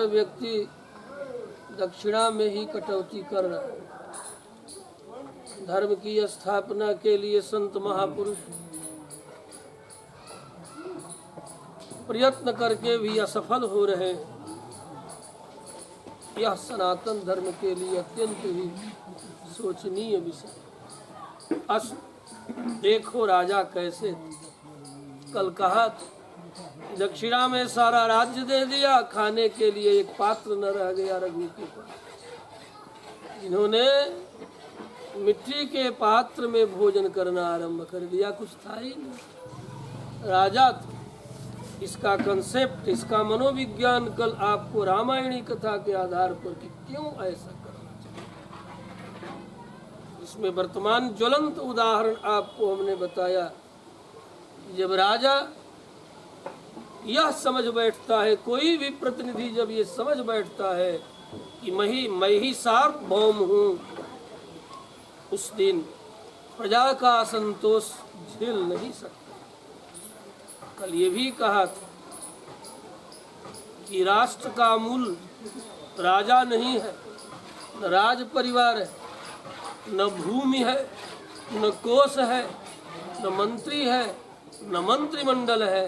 हर व्यक्ति दक्षिणा में ही कटौती कर रहा है। धर्म की स्थापना के लिए संत महापुरुष प्रयत्न करके भी असफल हो रहे हैं। यह सनातन धर्म के लिए अत्यंत ही सोचनीय विषय। देखो राजा कैसे, कल कहा दक्षिणा में सारा राज्य दे दिया, खाने के लिए एक पात्र न रह गया रघु के पास। इन्होंने मिट्टी के पात्र में भोजन करना आरंभ कर दिया, कुछ था ही नहीं। राजा था। इसका कंसेप्ट, इसका मनोविज्ञान कल आपको रामायणी कथा के आधार पर कि क्यों ऐसा करना चाहिए, इसमें वर्तमान ज्वलंत उदाहरण आपको हमने बताया। जब राजा यह समझ बैठता है, कोई भी प्रतिनिधि जब ये समझ बैठता है कि मैं ही सार्वभौम हूँ, उस दिन प्रजा का असंतोष झेल नहीं सकता। कल ये भी कहा था कि राष्ट्र का मूल राजा नहीं है, न राज परिवार है, न भूमि है, न कोष है, न मंत्री है, न मंत्रिमंडल है।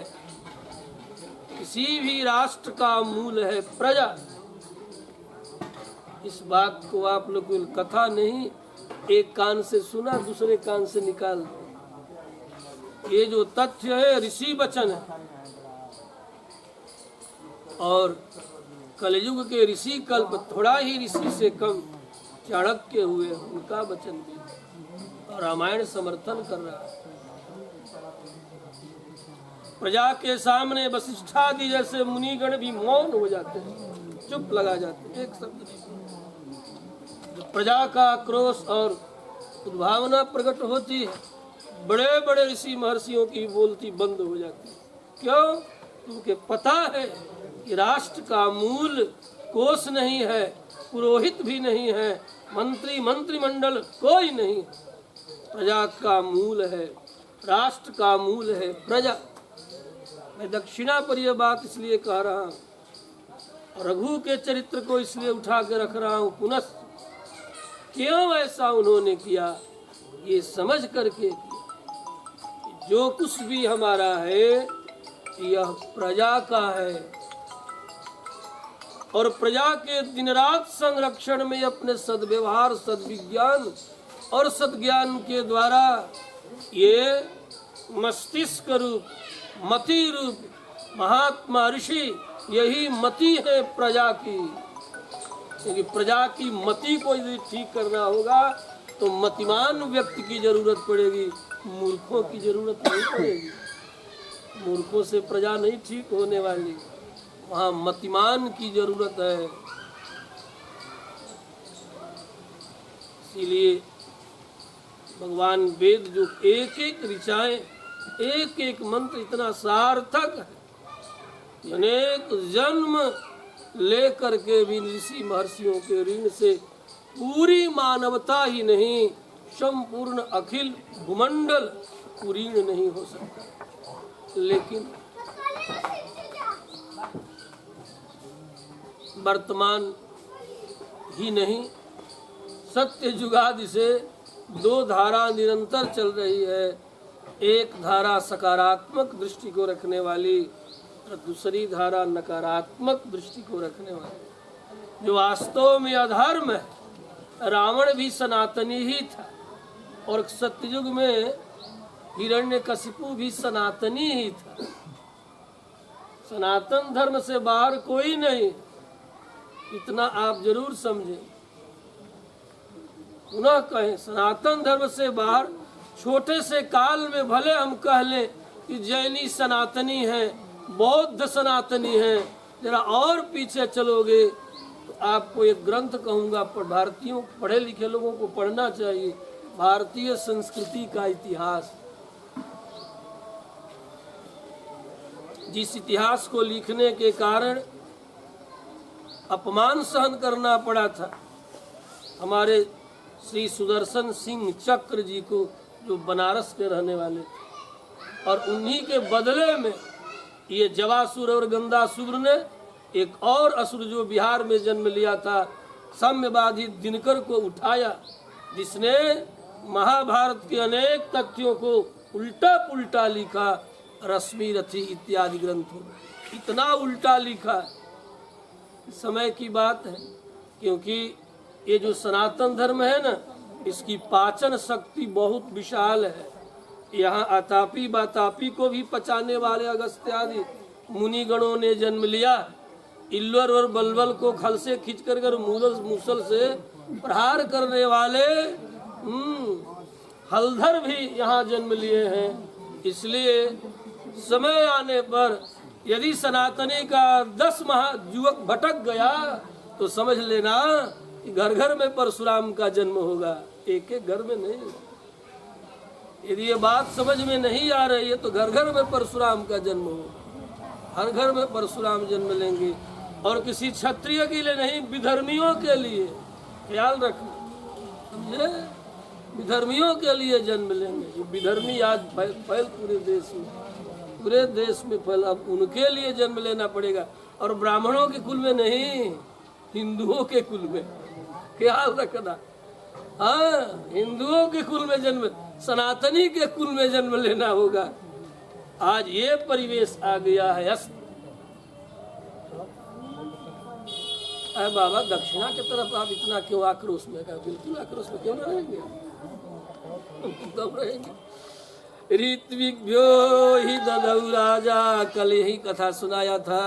किसी भी राष्ट्र का मूल है प्रजा। इस बात को आप लोग कथा नहीं एक कान से सुना, दूसरे कान से निकाल दो। ये जो तथ्य है ऋषि वचन है, और कलयुग के ऋषि कल्प थोड़ा ही ऋषि से कम चाणक्य हुए, उनका वचन भी और रामायण समर्थन कर रहा है। प्रजा के सामने वशिष्ठादि जैसे मुनिगण भी मौन हो जाते हैं, चुप लगा जाते हैं, एक शब्द नहीं। जब प्रजा का आक्रोश और उद्भावना प्रकट होती है, बड़े बड़े ऋषि महर्षियों की बोलती बंद हो जाती है। क्यों? क्योंकि पता है कि राष्ट्र का मूल कोष नहीं है, पुरोहित भी नहीं है, मंत्रिमंडल कोई नहीं है। प्रजा का मूल है, राष्ट्र का मूल है प्रजा। मैं दक्षिणा पर यह बात इसलिए कह रहा हूँ, रघु के चरित्र को इसलिए उठा के रख रहा हूँ पुनः। क्यों ऐसा उन्होंने किया? ये समझ करके जो कुछ भी हमारा है यह प्रजा का है, और प्रजा के दिन रात संरक्षण में अपने सद्व्यवहार, सद्विज्ञान और सद्ज्ञान के द्वारा ये मस्तिष्क रूप, मति रूप महात्मा ऋषि, यही मति है प्रजा की। क्योंकि प्रजा की मति को यदि ठीक करना होगा तो मतिमान व्यक्ति की जरूरत पड़ेगी, मूर्खों की जरूरत नहीं पड़ेगी। मूर्खों से प्रजा नहीं ठीक होने वाली, वहाँ मतिमान की जरूरत है। इसीलिए भगवान वेद जो एक एक ऋचाएं, एक एक मंत्र इतना सार्थक है, अनेक जन्म लेकर के भी ऋषि महर्षियों के ऋण से पूरी मानवता ही नहीं, संपूर्ण अखिल भूमंडल कुरीण नहीं हो सकता। लेकिन वर्तमान ही नहीं, सत्य युगादि से दो धारा निरंतर चल रही है। एक धारा सकारात्मक दृष्टि को रखने वाली और दूसरी धारा नकारात्मक दृष्टि को रखने वाली। जो वास्तव में अधर्म है, रावण भी सनातनी ही था, और सत्ययुग में हिरण्यकशिपु भी सनातनी ही था। सनातन धर्म से बाहर कोई नहीं, इतना आप जरूर समझें। पुनः कहें, सनातन धर्म से बाहर छोटे से काल में भले हम कह लें कि जैनी सनातनी है, बौद्ध सनातनी है, जरा और पीछे चलोगे तो आपको एक ग्रंथ कहूँगा, भारतीयों पढ़े लिखे लोगों को पढ़ना चाहिए, भारतीय संस्कृति का इतिहास। जिस इतिहास को लिखने के कारण अपमान सहन करना पड़ा था हमारे श्री सुदर्शन सिंह चक्र जी को, जो बनारस के रहने वाले थे, और उन्हीं के बदले में ये जवासुर और गंदासुर ने एक और असुर जो बिहार में जन्म लिया था, साम्यवादी दिनकर को उठाया, जिसने महाभारत के अनेक तथ्यों को उल्टा पुल्टा लिखा, रश्मि रथी इत्यादि ग्रंथों में इतना उल्टा लिखा। समय की बात है, क्योंकि ये जो सनातन धर्म है ना, इसकी पाचन शक्ति बहुत विशाल है। यहाँ आतापी बातापी को भी पचाने वाले अगस्त्यादि मुनिगणों ने जन्म लिया। इल्वर और बलबल को खल से खींच कर मूसल से प्रहार करने वाले हलधर भी यहाँ जन्म लिए हैं। इसलिए समय आने पर यदि सनातनी का 10 युवक भटक गया तो समझ लेना कि घर घर में परशुराम का जन्म होगा, एक एक घर में नहीं। यदि ये बात समझ में नहीं आ रही है तो घर घर में परशुराम का जन्म होगा, हर घर में परशुराम जन्म लेंगे। और किसी क्षत्रिय के लिए नहीं, विधर्मियों के लिए, ख्याल रखना, समझे, विधर्मियों के लिए जन्म लेंगे। जो विधर्मी आज फैल पूरे देश में फैल, अब उनके लिए जन्म लेना पड़ेगा। और ब्राह्मणों के कुल में नहीं, हिंदुओं के कुल में, ख्याल रखना। हाँ, हिंदुओं के कुल में जन्म, सनातनी के कुल में जन्म लेना होगा। आज ये परिवेश आ गया है। अरे बाबा, दक्षिणा की तरफ आप इतना क्यों आक्रोश में? कहा बिल्कुल आक्रोश में क्यों न रहेंगे, ऋत्विग्यो ही ददौ राजा, कल यही कथा सुनाया था।